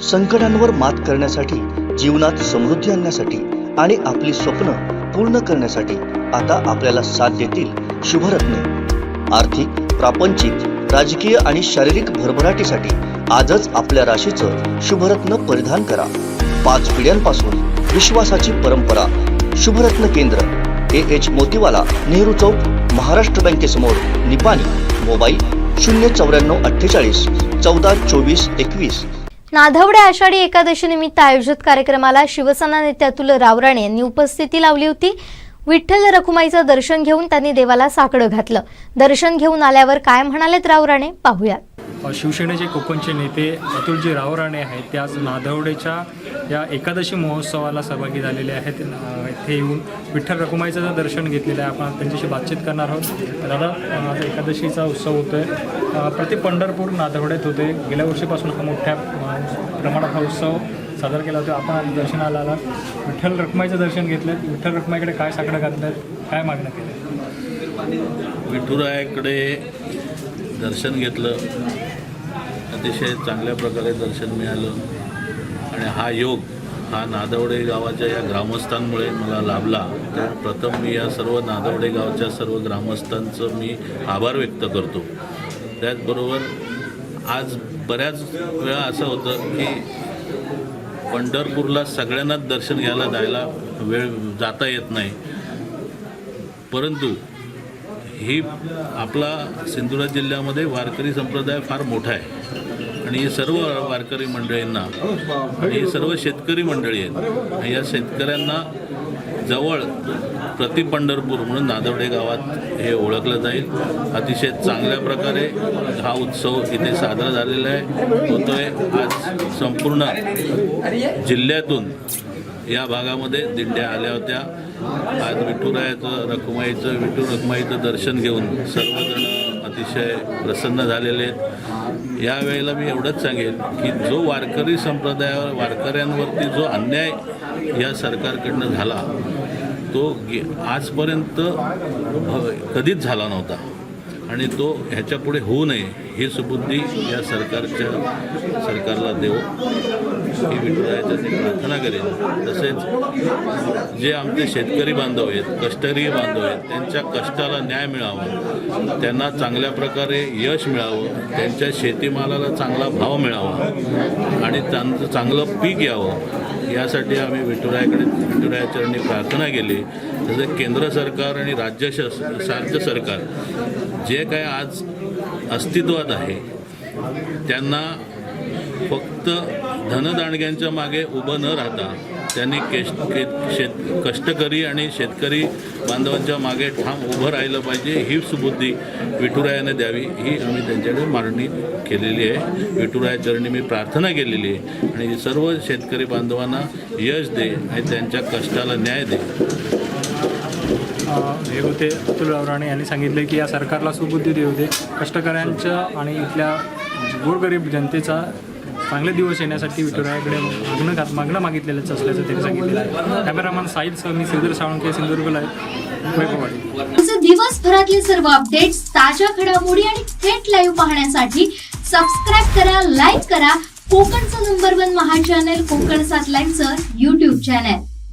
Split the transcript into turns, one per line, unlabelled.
संकटांवर मात करण्यासाठी, जीवनात समृद्धी आणण्यासाठी आणि आपली स्वप्न पूर्ण करण्यासाठी आता आपल्याला साथ देतील शुभरत्ने। आर्थिक, प्रापंचिक, राजकीय आणि शारीरिक भरभराटीसाठी आजच आपल्या राशीचं शुभरत्न परिधान करा। 5 पिढ्यांपासून विश्वासाची परंपरा। शुभरत्न केंद्र AH मोतीवाला, नेहरू चौक, महाराष्ट्र बँकेसमोर, निपाणी। मोबाईल 09448 14 24 21।
नाधवडे आषाढी एकादशी निमित्त आयोजित कार्यक्रमाला शिवसेना नेते अतुल रावराणे यांनी उपस्थिती लावली होती। विठ्ठल रखुमाईचं दर्शन घेऊन त्यांनी देवाला साकडं घातलं। दर्शन घेऊन आल्यावर काय म्हणालेत रावराणे पाहूया।
शिवसेनेचे कोकणचे नेते अतुलजी रावराणे आहेत, ते आज नाधवडेच्या या एकादशी महोत्सवाला सहभागी झालेले आहेत। इथे येऊन विठ्ठल रखुमाईचं दर्शन घेतलेलं आहे। आपण त्यांच्याशी बातचीत करणार आहोत। दादा, आज एकादशीचा उत्सव होतोय, प्रति पंढरपूर नाधवडेत होते। गेल्या वर्षीपासून हा मोठ्या प्रमाणात हा उत्सव साजरा केला होता। आपण आज दर्शनाला आला, विठ्ठल रखुमाईचं दर्शन घेतलं। विठ्ठल रखुमाईकडे काय साकडं घातलं, काय मागणं केलं?
विठुरायाकडे दर्शन घेतलं, अतिशय चांगल्या प्रकारे दर्शन मिळालं आणि हा योग हा नाधवडे गावाच्या या ग्रामस्थांमुळे मला लाभला। तर प्रथम मी या सर्व नाधवडे गावच्या सर्व ग्रामस्थांचं मी आभार व्यक्त करतो। त्याचबरोबर आज बऱ्याच वेळा असं होतं की पंढरपूरला सगळ्यांनाच दर्शन घ्यायला जायला वेळ जाता येत नाही, परंतु ही आपला सिंधुदुर्ग जिल्ह्यामध्ये वारकरी संप्रदाय फार मोठा आहे आणि ही सर्व वारकरी मंडळींना आणि ही सर्व शेतकरी मंडळी आहेत, या शेतकऱ्यांना जवळ प्रति पंढरपूर म्हणून नाधवडे गावात हे ओळखलं जाईल। अतिशय चांगल्या प्रकारे हा उत्सव इथे साजरा झालेला आहे होतोय। आज संपूर्ण जिल्ह्यातून या भागामध्ये दिंड्या आल्या होत्या। आज विठुरायाचं रखुमाईचं दर्शन घेऊन सर्वजण अतिशय प्रसन्न झालेले आहेत। यावेळेला मी एवढंच सांगेन की जो वारकरी संप्रदायावर वारकऱ्यांवरती जो अन्याय या सरकारकडनं झाला तो आजपर्यंत कधीच झाला नव्हता आणि तो ह्याच्यापुढे होऊ नये ही सुबुद्धी या सरकारला देव ही विठुरायाची प्रार्थना करेन। तसेच जे आमचे शेतकरी बांधव आहेत, कष्टकरी बांधव आहेत, त्यांच्या कष्टाला न्याय मिळावा, त्यांना चांगल्या प्रकारे यश मिळावं, त्यांच्या शेतीमालाला चांगला भाव मिळावा आणि त्यांचं चांगलं पीक यावं, यासाठी आम्ही विठुरायाचरणी प्रार्थना केली। तसं केंद्र सरकार आणि राज्य सरकार जे काय आज अस्तित्वात आहे त्यांना फक्त धनदांडग्यांच्या मागे उभं न राहता त्यांनी कष्टकरी आणि शेतकरी बांधवांच्या मागे ठाम उभं राहिलं पाहिजे, ही सुबुद्धी विठुरायाने द्यावी ही आम्ही त्यांच्याकडे मागणी केलेली आहे। विठुरायाचरणी मी प्रार्थना केलेली आहे आणि सर्व शेतकरी बांधवांना यश दे आणि त्यांच्या कष्टाला न्याय दे।
हे होते अतुल रावराणे यांनी सांगितले की या सरकारला सुबुद्धी देऊ दे, कष्टकऱ्यांच्या आणि इथल्या गोरगरीब जनतेचा चांगले दिवस येण्यासाठी विठुरायाकडे मागणं मागितलेलं असल्याचं त्यांनी सांगितलेलं आहे। कॅमेरामॅन साहिल मी सिद्धर साळुंखे, सिंधुदुर्ग लाईव्ह।
दिवसभरातले सर्व अपडेट्स, ताज्या घडामोडी आणि थेट लाईव्ह पाहण्यासाठी सबस्क्राईब करा, लाईक करा कोकणचं नंबर 1 महा चॅनल कोकण 7 लाईव्हचं YouTube चॅनल।